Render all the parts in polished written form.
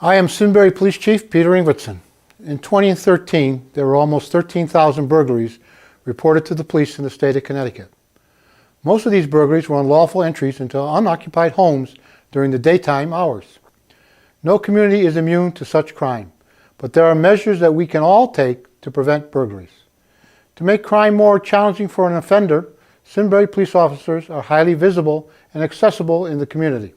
I am Simsbury Police Chief Peter Ingvitson. In 2013, there were almost 13,000 burglaries reported to the police in the state of Connecticut. Most of these burglaries were unlawful entries into unoccupied homes during the daytime hours. No community is immune to such crime, but there are measures that we can all take to prevent burglaries. To make crime more challenging for an offender, Simsbury police officers are highly visible and accessible in the community.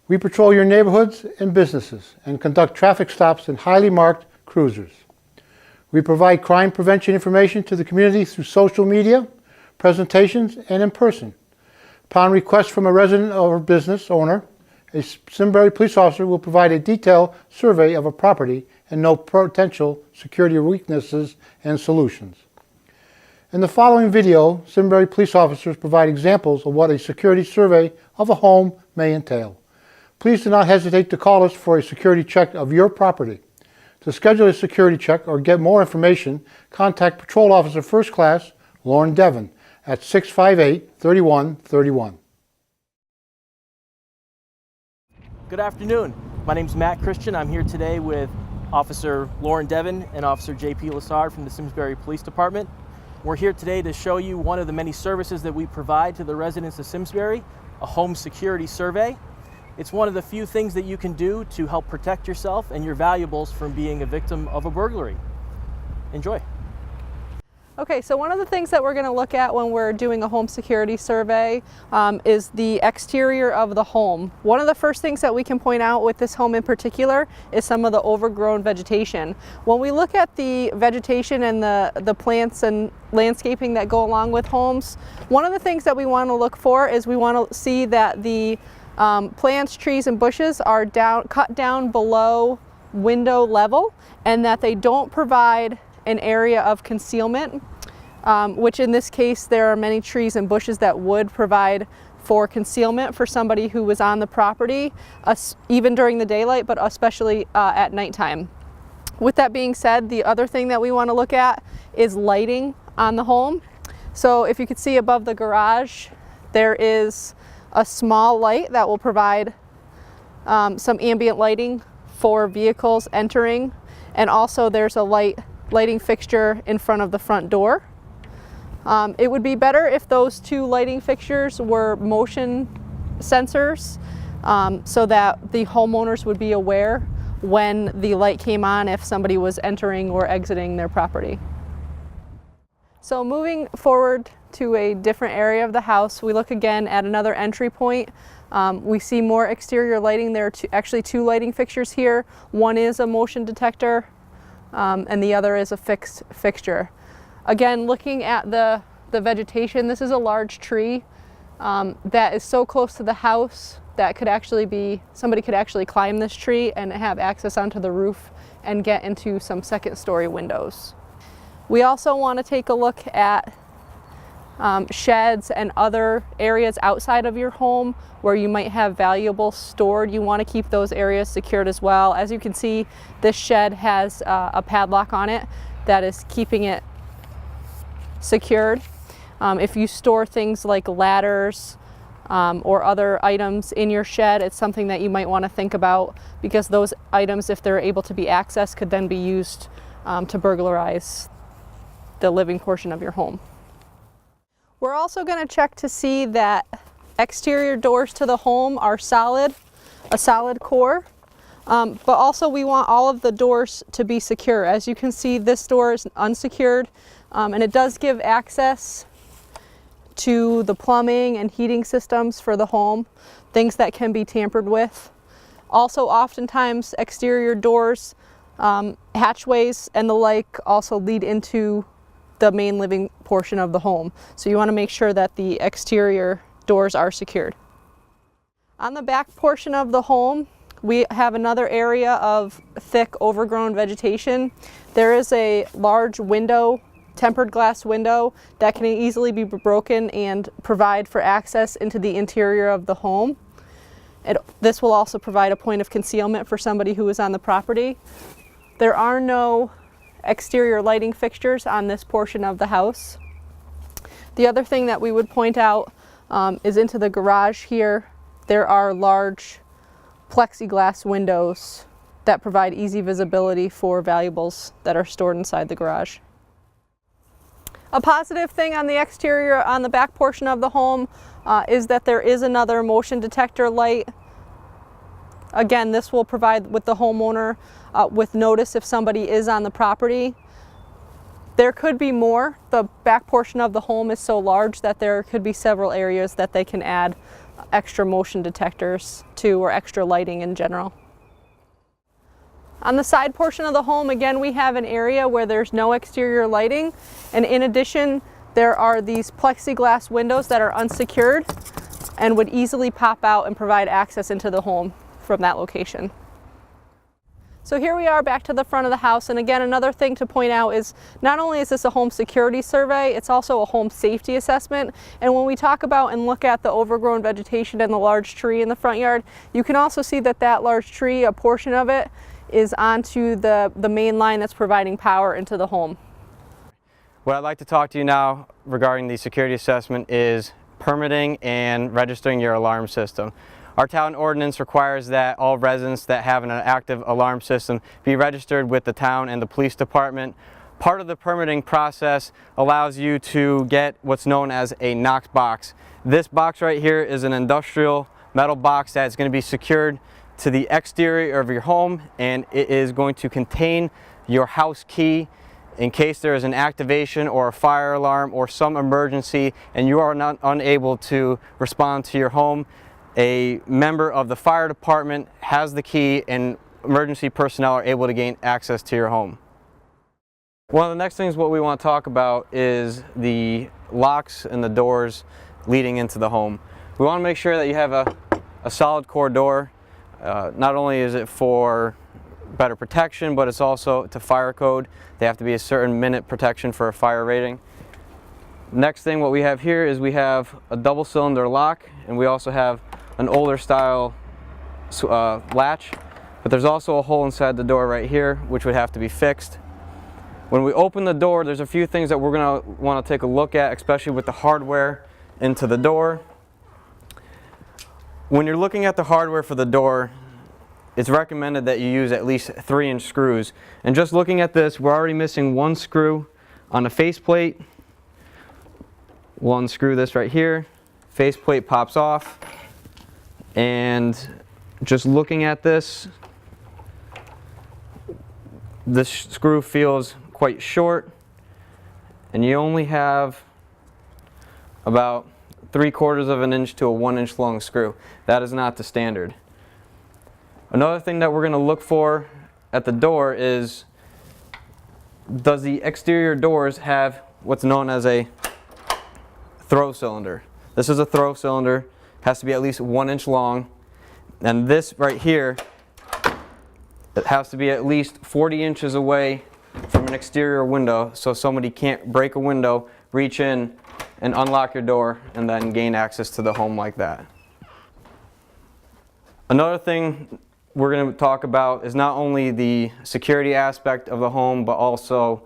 We patrol your neighborhoods and businesses and conduct traffic stops in highly marked cruisers. We provide crime prevention information to the community through social media, presentations, and in person. Upon request from a resident or business owner, a Simsbury police officer will provide a detailed survey of a property and note potential security weaknesses and solutions. In the following video, Simsbury police officers provide examples of what a security survey of a home may entail. Please do not hesitate to call us for a security check of your property. To schedule a security check or get more information, contact Patrol Officer First Class Lauren Devon at 658-3131. Good afternoon. My name is Matt Christian. I'm here today with Officer Lauren Devon and Officer J.P. Lassard from the Simsbury Police Department. We're here today to show you one of the many services that we provide to the residents of Simsbury, a home security survey. It's one of the few things that you can do to help protect yourself and your valuables from being a victim of a burglary. Enjoy. Okay, so one of the things that we're going to look at when we're doing a home security survey is the exterior of the home. One of the first things that we can point out with this home in particular is some of the overgrown vegetation. When we look at the vegetation and the plants and landscaping that go along with homes, one of the things that we want to look for is we want to see that the plants, trees, and bushes are cut down below window level, and that they don't provide an area of concealment, which in this case there are many trees and bushes that would provide for concealment for somebody who was on the property, even during the daylight, but especially at nighttime. With that being said, the other thing that we want to look at is lighting on the home. So if you could see above the garage, there is a small light that will provide some ambient lighting for vehicles entering, and also there's a lighting fixture in front of the front door. It would be better if those two lighting fixtures were motion sensors, so that the homeowners would be aware when the light came on if somebody was entering or exiting their property. So moving forward to a different area of the house, we look again at another entry point. We see more exterior lighting. There are actually two lighting fixtures here. One is a motion detector, and the other is a fixed fixture. Again, looking at the vegetation, this is a large tree that is so close to the house that somebody could actually climb this tree and have access onto the roof and get into some second-story windows. We also want to take a look at sheds and other areas outside of your home where you might have valuables stored. You want to keep those areas secured as well. As you can see, this shed has a padlock on it that is keeping it secured. If you store things like ladders or other items in your shed, it's something that you might want to think about, because those items, if they're able to be accessed, could then be used to burglarize the living portion of your home. We're also going to check to see that exterior doors to the home are solid, a solid core, but also we want all of the doors to be secure. As you can see, this door is unsecured, and it does give access to the plumbing and heating systems for the home, things that can be tampered with. Also, oftentimes exterior doors, hatchways and the like also lead into the main living portion of the home. So you want to make sure that the exterior doors are secured. On the back portion of the home, we have another area of thick overgrown vegetation. There is a large window, tempered glass window, that can easily be broken and provide for access into the interior of the home. This will also provide a point of concealment for somebody who is on the property. There are no exterior lighting fixtures on this portion of the house. The other thing that we would point out is into the garage here. There are large plexiglass windows that provide easy visibility for valuables that are stored inside the garage. A positive thing on the exterior, on the back portion of the home, is that there is another motion detector light. Again, this will provide with the homeowner with notice if somebody is on the property. There could be more. The back portion of the home is so large that there could be several areas that they can add extra motion detectors to, or extra lighting in general. On the side portion of the home, again, we have an area where there's no exterior lighting, and in addition, there are these plexiglass windows that are unsecured and would easily pop out and provide access into the home from that location. So here we are back to the front of the house, and again, another thing to point out is not only is this a home security survey, it's also a home safety assessment. And when we talk about and look at the overgrown vegetation and the large tree in the front yard, you can also see that that large tree, a portion of it, is onto the main line that's providing power into the home. What I'd like to talk to you now regarding the security assessment is permitting and registering your alarm system. Our town ordinance requires that all residents that have an active alarm system be registered with the town and the police department. Part of the permitting process allows you to get what's known as a Knox box. This box right here is an industrial metal box that's going to be secured to the exterior of your home, and it is going to contain your house key in case there is an activation or a fire alarm or some emergency and you are not unable to respond to your home. A member of the fire department has the key and emergency personnel are able to gain access to your home. One of the next things what we want to talk about is the locks and the doors leading into the home. We want to make sure that you have a solid core door. Not only is it for better protection, but it's also to fire code. They have to be a certain minute protection for a fire rating. Next thing what we have here is we have a double cylinder lock, and we also have an older style latch, but there's also a hole inside the door right here which would have to be fixed. When we open the door, there's a few things that we're going to want to take a look at, especially with the hardware into the door. When you're looking at the hardware for the door, it's recommended that you use at least 3-inch screws. And just looking at this, we're already missing one screw on the faceplate. We'll unscrew this right here. Faceplate pops off. And just looking at this screw feels quite short, and you only have about 3/4 of an inch to a 1-inch long screw. That is not the standard. Another thing that we're going to look for at the door is, does the exterior doors have what's known as a throw cylinder? This is a throw cylinder. Has to be at least 1 inch long, and this right here, it has to be at least 40 inches away from an exterior window so somebody can't break a window, reach in and unlock your door and then gain access to the home like that. Another thing we're going to talk about is not only the security aspect of the home, but also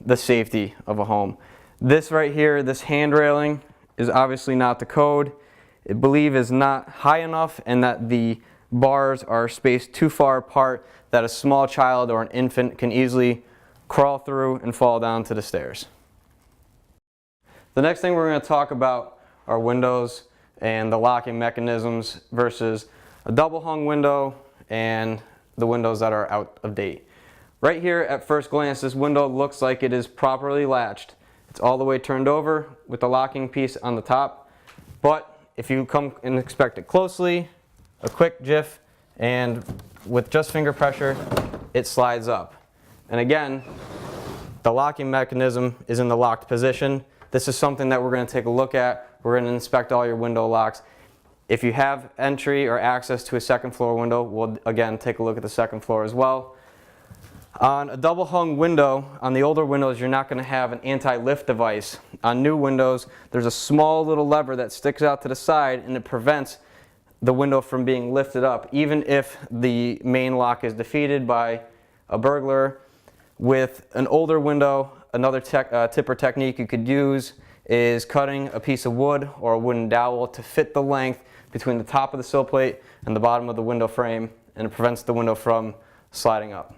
the safety of a home. This right here, this hand railing, is obviously not the code. I believe is not high enough, and that the bars are spaced too far apart that a small child or an infant can easily crawl through and fall down to the stairs. The next thing we're going to talk about are windows and the locking mechanisms versus a double hung window and the windows that are out of date. Right here at first glance, this window looks like it is properly latched. It's all the way turned over with the locking piece on the top, but if you come and inspect it closely, a quick jiff, and with just finger pressure, it slides up. And again, the locking mechanism is in the locked position. This is something that we're going to take a look at. We're going to inspect all your window locks. If you have entry or access to a second floor window, we'll again take a look at the second floor as well. On a double hung window, on the older windows, you're not going to have an anti-lift device. On new windows, there's a small little lever that sticks out to the side, and it prevents the window from being lifted up, even if the main lock is defeated by a burglar. With an older window, another tip or technique you could use is cutting a piece of wood or a wooden dowel to fit the length between the top of the sill plate and the bottom of the window frame, and it prevents the window from sliding up.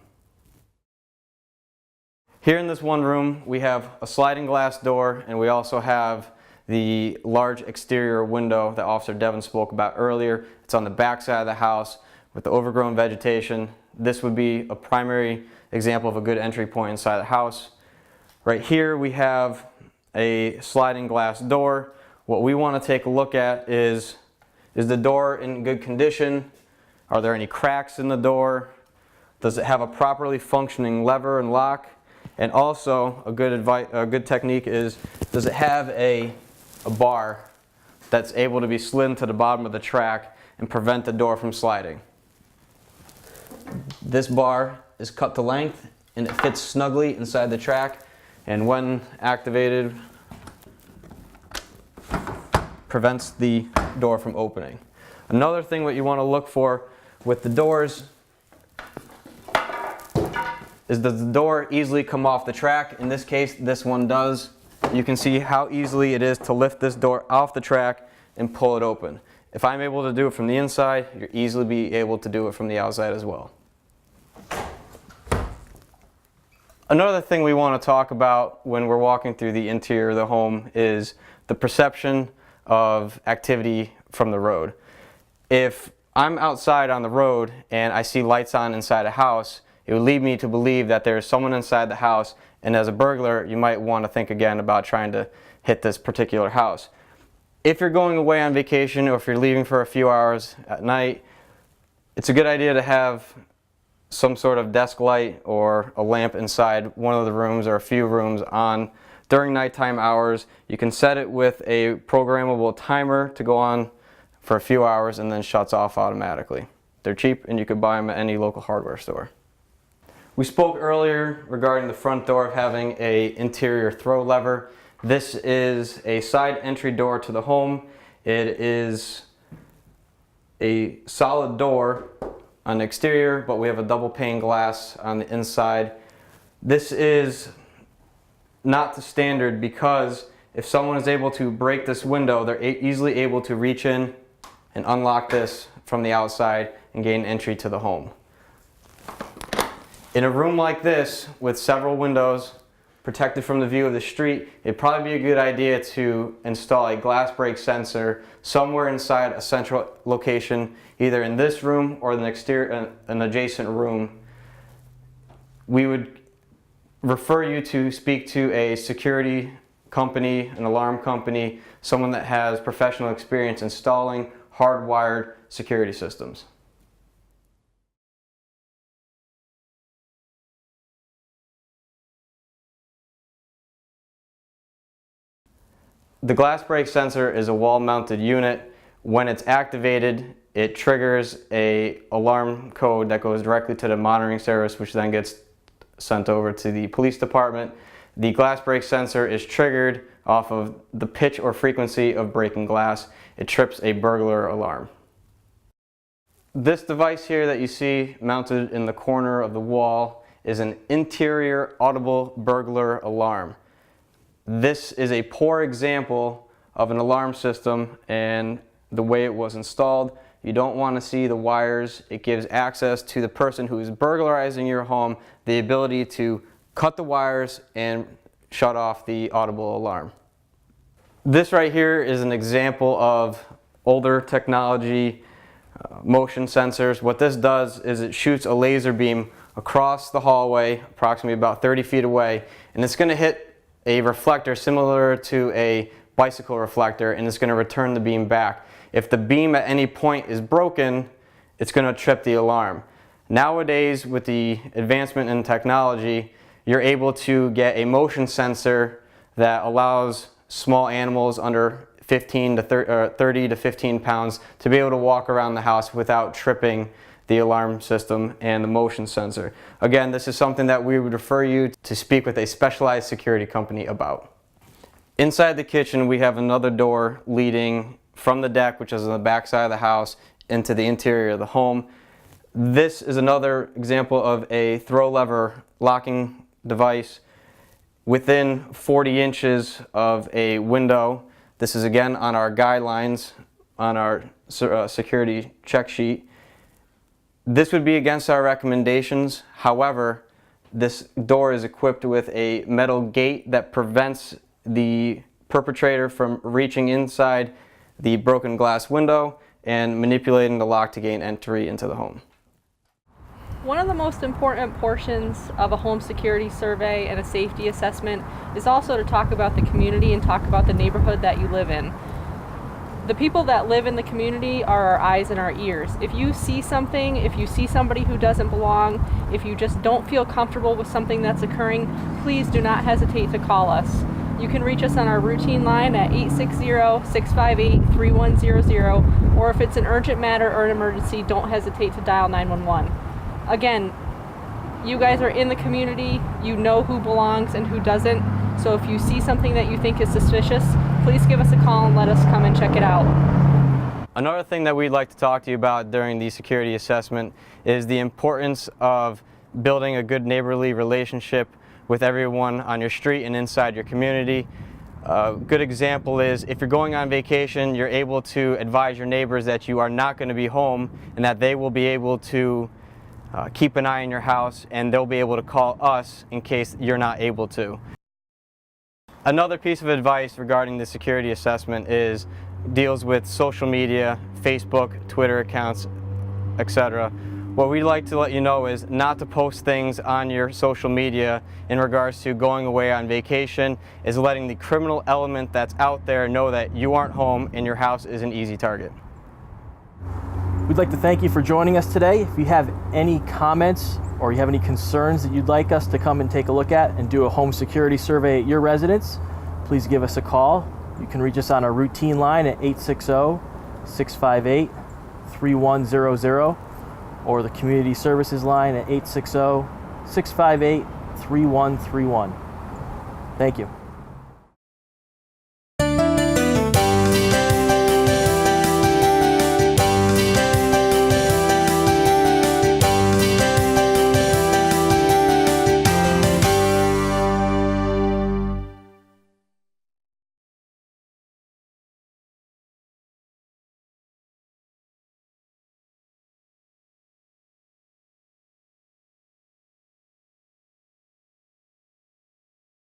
Here in this one room, we have a sliding glass door, and we also have the large exterior window that Officer Devin spoke about earlier. It's on the back side of the house with the overgrown vegetation. This would be a primary example of a good entry point inside the house. Right here we have a sliding glass door. What we want to take a look at is the door in good condition? Are there any cracks in the door? Does it have a properly functioning lever and lock? And also, a good technique is, does it have a bar that's able to be slid into the bottom of the track and prevent the door from sliding? This bar is cut to length and it fits snugly inside the track, and when activated, prevents the door from opening. Another thing what you want to look for with the doors is, does the door easily come off the track? In this case, this one does. You can see how easily it is to lift this door off the track and pull it open. If I'm able to do it from the inside, you'll easily be able to do it from the outside as well. Another thing we want to talk about when we're walking through the interior of the home is the perception of activity from the road. If I'm outside on the road and I see lights on inside a house, it would lead me to believe that there's someone inside the house, and as a burglar, you might want to think again about trying to hit this particular house. If you're going away on vacation, or if you're leaving for a few hours at night, it's a good idea to have some sort of desk light or a lamp inside one of the rooms or a few rooms on during nighttime hours. You can set it with a programmable timer to go on for a few hours and then shuts off automatically. They're cheap and you can buy them at any local hardware store. We spoke earlier regarding the front door of having an interior throw lever. This is a side entry door to the home. It is a solid door on the exterior, but we have a double pane glass on the inside. This is not the standard because if someone is able to break this window, they're easily able to reach in and unlock this from the outside and gain entry to the home. In a room like this with several windows protected from the view of the street, it'd probably be a good idea to install a glass break sensor somewhere inside a central location, either in this room or an adjacent room. We would refer you to speak to a security company, an alarm company, someone that has professional experience installing hardwired security systems. The glass break sensor is a wall-mounted unit. When it's activated, it triggers an alarm code that goes directly to the monitoring service, which then gets sent over to the police department. The glass break sensor is triggered off of the pitch or frequency of breaking glass. It trips a burglar alarm. This device here that you see mounted in the corner of the wall is an interior audible burglar alarm. This is a poor example of an alarm system and the way it was installed. You don't want to see the wires. It gives access to the person who is burglarizing your home the ability to cut the wires and shut off the audible alarm. This right here is an example of older technology motion sensors. What this does is it shoots a laser beam across the hallway, approximately about 30 feet away, and it's going to hit a reflector similar to a bicycle reflector, and it's going to return the beam back. If the beam at any point is broken, it's going to trip the alarm. Nowadays, with the advancement in technology, you're able to get a motion sensor that allows small animals under 30 to 15 pounds to be able to walk around the house without tripping the alarm system and the motion sensor. Again, this is something that we would refer you to speak with a specialized security company about. Inside the kitchen, we have another door leading from the deck, which is on the back side of the house, into the interior of the home. This is another example of a throw lever locking device within 40 inches of a window. This is again on our guidelines, on our security check sheet. This would be against our recommendations. However, this door is equipped with a metal gate that prevents the perpetrator from reaching inside the broken glass window and manipulating the lock to gain entry into the home. One of the most important portions of a home security survey and a safety assessment is also to talk about the community and talk about the neighborhood that you live in. The people that live in the community are our eyes and our ears. If you see something, if you see somebody who doesn't belong, if you just don't feel comfortable with something that's occurring, please do not hesitate to call us. You can reach us on our routine line at 860-658-3100, or if it's an urgent matter or an emergency, don't hesitate to dial 911. Again, you guys are in the community, you know who belongs and who doesn't, so if you see something that you think is suspicious, please give us a call and let us come and check it out. Another thing that we'd like to talk to you about during the security assessment is the importance of building a good neighborly relationship with everyone on your street and inside your community. A good example is if you're going on vacation, you're able to advise your neighbors that you are not going to be home and that they will be able to keep an eye on your house, and they'll be able to call us in case you're not able to. Another piece of advice regarding the security assessment deals with social media, Facebook, Twitter accounts, etc. What we'd like to let you know is not to post things on your social media in regards to going away on vacation, is letting the criminal element that's out there know that you aren't home and your house is an easy target. We'd like to thank you for joining us today. If you have any comments or you have any concerns that you'd like us to come and take a look at and do a home security survey at your residence, please give us a call. You can reach us on our routine line at 860-658-3100 or the community services line at 860-658-3131. Thank you.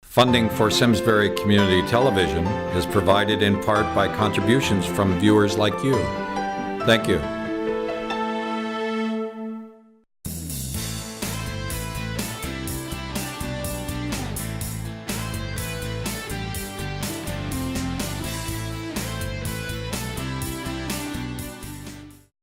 Funding for Simsbury Community Television is provided in part by contributions from viewers like you. Thank you.